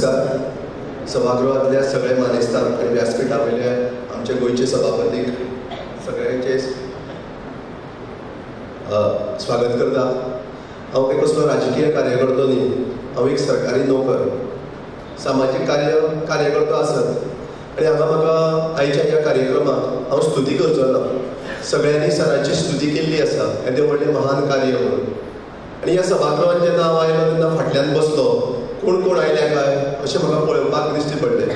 नमस्कार. सभागृहातल्या सगळे मानेस्तार आणि व्यासपीठावयले आमचे गोयचे सभापतीक सगळ्यांचे स्वागत करता. हांव काही कसलो राजकीय कार्यकर्तो न्ही, हांव एक सरकारी नोकर, सामाजीक कार्यकर्तो आसत आनी हांगा म्हाका आयच्या ह्या कार्यक्रमाक हांव स्तुती करचो ना. सगळ्यांनी सरांची स्तुती केल्ली आसा, येदें व्हडलें महान कार्य म्हणून. आनी ह्या सभागृहांत जेन्ना हांव आयलो तेन्ना फाटल्यान बसलो, कोण कोण आयल्या काय अशें म्हाका पळोवपाक दिश्टी पडलें.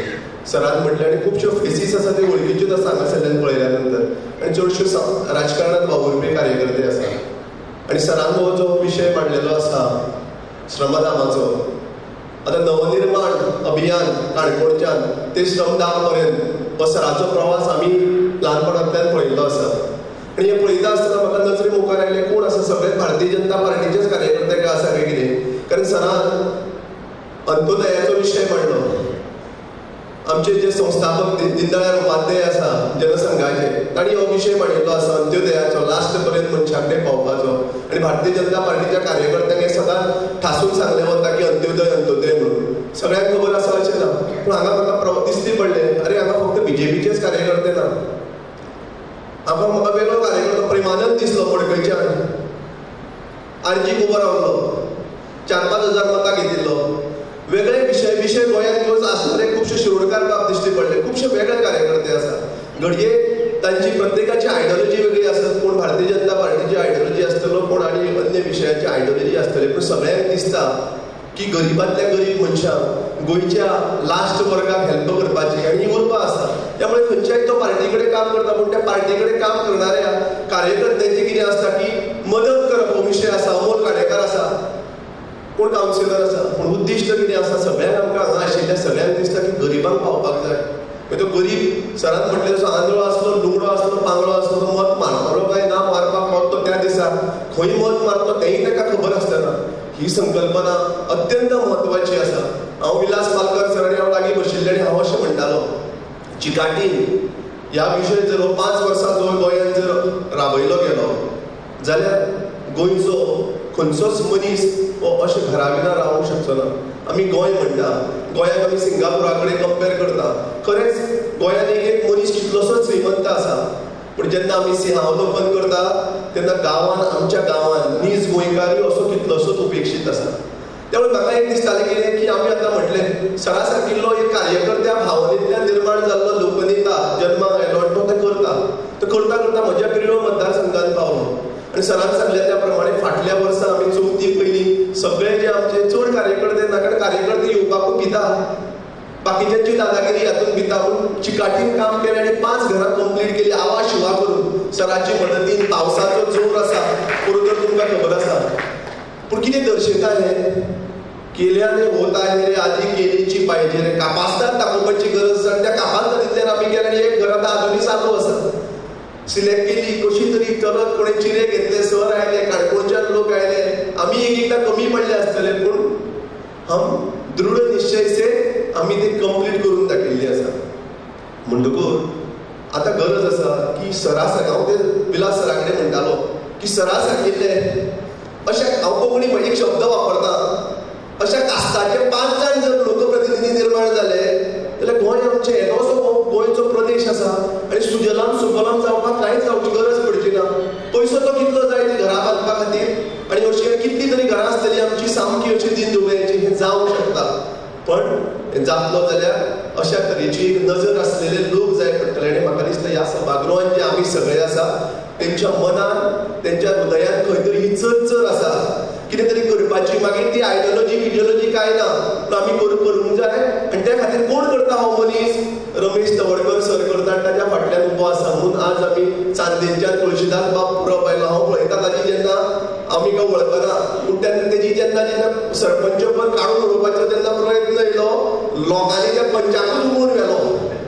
सरान म्हटलें आनी खुबश्यो फेसीस आसा त्यो वळखीच्योच आसा हांगासरल्यान पळयल्या नंतर, आनी चडश्यो राजकारणांत वावुरपी कार्यकर्ते आसा. आनी सरान हो जो विशय मांडलेलो आसा श्रमदानाचो, आतां नवनिर्माण अभियान काणकोणच्यान ते श्रमदान पर्यंत हो सराचो प्रवास आमी ल्हानपणांतल्यान पळयल्लो आसा. आनी हें पळयता आसतना म्हाका नजरे मुखार आयलें, कोण आसा सगळे भारतीय जनता पार्टीचेच कार्यकर्ते काय आसा काय कितें. कारण सरान अंत्योदयाचो विशय मांडलो. आमचे जे संस्थापक दीनदयाळ उपाध्याय आसा जनसंघाचे, तांणी हो विशय मांडिल्लो आसा अंत्योदयाचो, लास्ट पर्यंत मनशा कडेन पावपाचो. आनी भारतीय जनता पार्टीच्या कार्यकर्त्यांक हें सदांच ठासून सांगलें वता की अंत्योदय अंत्योदय म्हणून. सगळ्यांक खबर आसा अशें ना, पूण हांगा म्हाका दिसती पडलें, अरे हांगा फक्त बीजेपीचेच कार्यकर्ते ना, हांगा म्हाका वेगळो कार्यकर्तो प्रेमानंद दिसलो मडकयच्यान. आरजीक उबो रावलो, 4-5 हजार मतां घेतिल्लो. वेगळे विशय गोंयांत घेवन आसणारे खुबशे शिरोडकार बाब दिश्टी पडले. खुबशे वेगळे कार्यकर्ते आसा. घडये तांची प्रत्येकाची आयडियोलॉजी वेगळी आसत. कोण भारतीय जनता पार्टीची आयडियोलॉजी आसतलो, कोण आनी अन्य विशयाची आयडियोलॉजी आसतली. पूण सगळ्यांक दिसता की गरिबांतल्या गरीब मनशांक गोंयच्या लास्ट वर्गाक हेल्प करपाची आनी ही उर्बा आसा. त्यामुळे खंयच्याय तो पार्टी कडेन काम करता, पूण त्या पार्टी कडेन काम करणाऱ्या कार्यकर्त्यांचे कितें आसता की मदत करप हो विशय आसा. अमोल काणेकार आसा, कोण कावन्सिलर आसा, पूण उद्दिश्ट कितें आसा, सगळ्यांक आमकां हांगा आशिल्ल्या सगळ्यांक दिसता की गरिबांक पावपाक जाय. तो गरीब सरान म्हटलें तसो आंधळो आसलो, लुगडो आसलो, पांगळो आसलो, तो मत मारतलो काय ना मारपाक पावतो त्या दिसा खंय मत मारतो तेंय ताका खबर आसतना. ही संकल्पना अत्यंत म्हत्वाची आसा. हांव विलास पालकर सर आनी हांव लागीं बशिल्ले आनी हांव अशें म्हणटालो, चिकाटीन ह्या विशय जर 5 वर्सां जो गोंयांत जर राबयलो गेलो जाल्यार गोंयचो खंयचोच मनीस हो अशें घरा विना रावूंक शकचो ना. आमी गोंय म्हणटा, गोंयाक आमी सिंगापुरा कडेन कंपेर करता. खरेंच गोंयांत एक मनीस कितलोसोच श्रीमंत आसा, पूण जेन्ना आमी सिंहावलोकन करता तेन्ना गांवांत, आमच्या गांवांत नीज गोंयकारूय असो कितलोसोच उपेक्षीत आसा. त्यामुळे म्हाका एक दिसतालें कितें की आमी आतां म्हटलें सरा सारकिल्लो एक कार्यकर्त्या भावनेंतल्यान निर्माण जाल्लो लोकनेता जल्माक आयलो आनी तो तें करता. तो करता करता म्हज्या पिरयो मतदारसंघांत पावलो. आनी सरान सांगलें त्या प्रमाणे फाटल्या वर्सा आमी चवथी पयलीं सगळे जे आमचे चड कार्यकर्ते ना, कारण कार्यकर्ते येवपाकूच भिता, बाकीच्यांची दादागिरी हातूंत भिता, पूण चिकाटीन काम केलें आनी 5 घरां कंप्लीट केली आवा शिवा करून. सराची मदतीन पावसाचो जोर आसा, बरोबर तुमकां खबर आसा. पूण कितें दर्शयता हें, केल्याने होता है रे आधी केलीची पाहिजे रे. कापासतात दाखोवपाची गरज आसा, त्या कापास नदींतल्यान आमी गेले आनी एक घर आतां आजुनी चालू आसा. सिलेक्ट केली कशी तरी चलत, कोणे चिरे घेतले, सर आयले, काणकोणच्यान लोक आयले, आमी एकदां कमी पडले आसतले, पूण हम दृढ निश्चय से आमी ते कंप्लीट करून दाखयल्ली आसा. म्हणटकूच आतां गरज आसा की सरासर, हांव ते विलास सरा कडेन म्हणटालो की सरा सारकिल्ले अशें, हांव कोंकणी एक शब्द वापरता, अशा कास्ताचे 5 जाण जर लोकप्रतिनिधी निर्माण जाले जाल्यार गोंय आमचें येदोसो गोंयचो प्रदेश आसा आनी सुजलाम सुफलाम जावपाक कांयच जावची गरज पडची ना. पयसो तो कितलो जाय ती घरां बांदपा खातीर, आनी अशी कितली तरी घरां आसतली आमची सामकी अशी दीन दुबळ्यांची, हें जावंक शकता. पण हें जातलो जाल्यार अशा तरेची एक नजर आसलेले लोक जाय पडटले. आनी म्हाका दिसता ह्या सभागृहांत जे आमी सगळे आसा तेंच्या मनान, तेंच्या हृदयान खंय तरी ही चरचर आसा कितें तरी करपाची. मागीर ती आयडियोलॉजी काय ना, पूण आमी करूंक जाय. आनी त्या खातीर कोण करता हो मनीस, रमेश तवडकर सर करता, ताच्या फाटल्यान उबो आसा. म्हणून आज आमी चांदेंच्यान तुळशीदास बाब पुरप आयलो. हांव पळयता ताची जेन्ना आमी काय वळखना, पूण तेन्ना तेजी जेन्ना सरपंच पद काडून उडोवपाचो तेन्ना प्रयत्न येयलो, लोकांनी त्या पंचाकूच उमोवन व्हेलो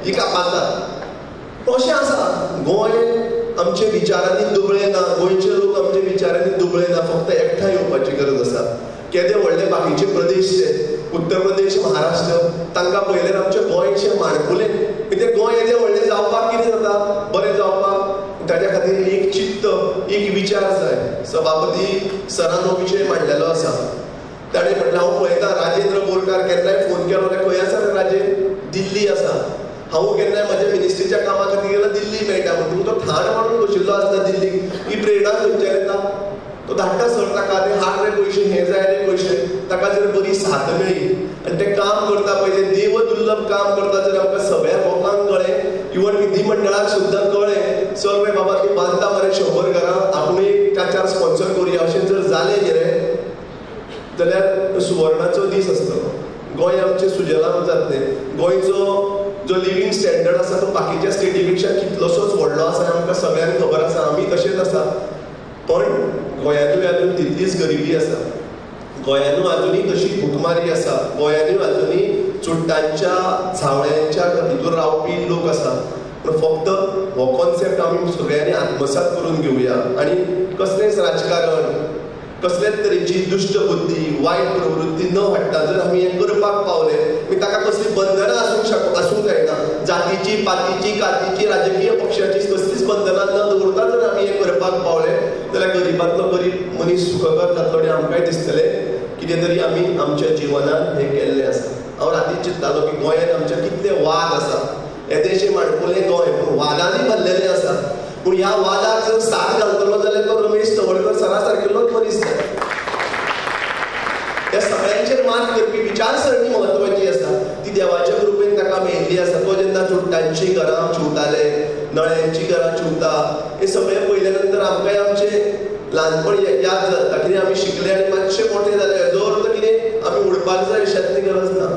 ही कापातात. अशें आसा गोंय आमचे विचारांनी दुबळे ना, गोंयचे लोक आमचे विचारांनी दुबळे ना. फक्त एकठांय येवपाची गरज आसा. केदे व्हडले बाकीचे प्रदेश जे उत्तर प्रदेश, महाराष्ट्र, तांकां पळयल्यार आमचें गोंयचें माणकुलें. तें गोंय येदें व्हडलें जावपाक कितें जाता, बरें जावपाक ताच्या खातीर एक चित्त, एक विचार जाय. सभापती सरान हो विशय मांडलेलो आसा. ताणें म्हटलें हांव पळयता राजेंद्र बोरकार केन्नाय फोन केलो काय खंय दिल्ली आसा. हांव केन्नाय म्हज्या मिनिस्ट्रीच्या कामा खातीर गेल्यार दिल्ली मेळटा पूण तुमचो ठाण मारून बशिल्लो आसता दिल्लीक. ही प्रेरणा खंयच्यान येता? तो धाडटा सर ताका ते हाड रे पयशे, हे जाय रे पयशे. ताका जर बरी साथ मेळ्ळी आनी तें काम करता पळय तें देव दुर्लभ काम करता जर आमकां सगळ्या लोकांक कळ्ळें, इवन विधिमंडळाक सुद्दां कळ्ळें, चल रे बाबा तूं बांदता मरे 100 घरां, आपुणूय 4 स्पॉन्सर करुया, अशें जर जालें न्ही रे जाल्यार सुवर्णाचो दीस आसतलो. गोंय आमचें सुजलाम जातलें. गोंयचो जो लिव्हिंग स्टँडर्ड आसा तो बाकीच्या स्टेटी पेक्षा कितलोसोच व्हडलो आसा हें आमकां सगळ्यांक खबर आसा. आमी तशेंच आसा. पण गोंयांतूय आजून तितलीच गरिबी आसा. गोंयांतूय आजुनूय तशी भुकमारी आसा. गोंयांतूय आजुनूय चुडटांच्या झावळ्यांच्या हितून रावपी लोक आसा. पूण फक्त हो कॉन्सेप्ट आमी सगळ्यांनी आत्मसात करून घेवया आनी कसलेंच राजकारण, कसलेच तरेची दुश्ट बुद्धी, वायट प्रवृत्ती न हाडटा जर आमी हें करपाक पावले, ताका कसली बंधनां आसूंक जायना. जातीची, पातीची, कातीची, राजकीय पक्षाची कसलीच बंधनां न दवरता जर आमी हें करपाक पावले जाल्यार गरिबांतलो गरीब मनीस सुखकर जातलो आनी आमकांय दिसतलें कितें तरी आमी आमच्या जिवनांत हें केल्लें आसा. हांव रातीच चिंततालो की गोंयांत आमच्या कितले वाद आसा. येदेशें माणकुलें गोंय पूण वादांनी भरलेलें आसा. पूण ह्या वादाक जर साथ घालतलो जाल्यार तो रमेश तवडकर सरा सारकेलोच मनीस जाय. त्या सगळ्यांचेर मात करपी विचारसरणी म्हत्वाची आसा. ती देवाच्या कृपेन ताका मेळिल्ली आसा. तो जेन्ना चुडटांची घरां चिवताले, नळ्यांची घरां चिवता, हें सगळें पळयल्या नंतर आमकांय आमचें ल्हानपण याद जाता. कितें आमी शिकले आनी मातशे मोठे जाले हेजो अर्थ कितें आमी उडपाक जाय शेतनी गरज ना.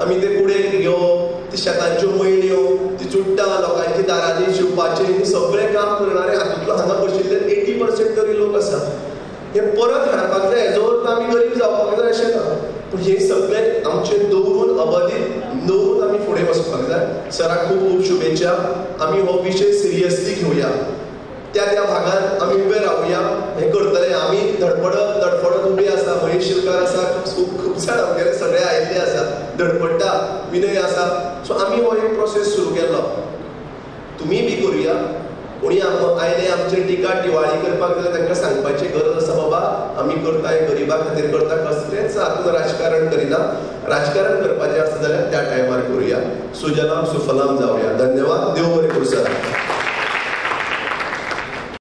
आमी ते कुडेक घेवप, ती शेतांच्यो मयण्यो, ती चुडटां लोकांची दारांनी शिवपाचें सगळें काम करणारे हातूंतलो हांगा बशिल्ले 80% तरी लोक आसा. हें परत हाडपाक जाय हेजो अर्थ आमी गरीब जावपाक जाय अशें ना. पूण हें सगळें आमचें दवरून अबादीत दवरून आमी फुडें वचपाक जाय. सराक खूब खूब शुभेच्छा. आमी हो विशय सिरियसली घेवया. त्या भागांत आमी उबे रावया. हें करतले आमी धडपडत उबे आसा. महेश शिलकार आसा, खूब जाण आमगेले सगळे आयिल्ले आसा, धडपडटा. विनय आसा. सो आमी हो एक प्रोसेस सुरू केल्लो. तुमी बी करुया. कोणी आयले आमचेर टिका टिवाळी करपाक जाल्यार तांकां सांगपाची गरज आसा बाबा आमी करता हें गरिबा खातीर करता. कसलेंच हातूंत राजकारण करिना. राजकारण करपाचें आसता जाल्यार त्या टायमार करुया. सुजलाम सुफलाम जावया. धन्यवाद. देव बरें करूं सर.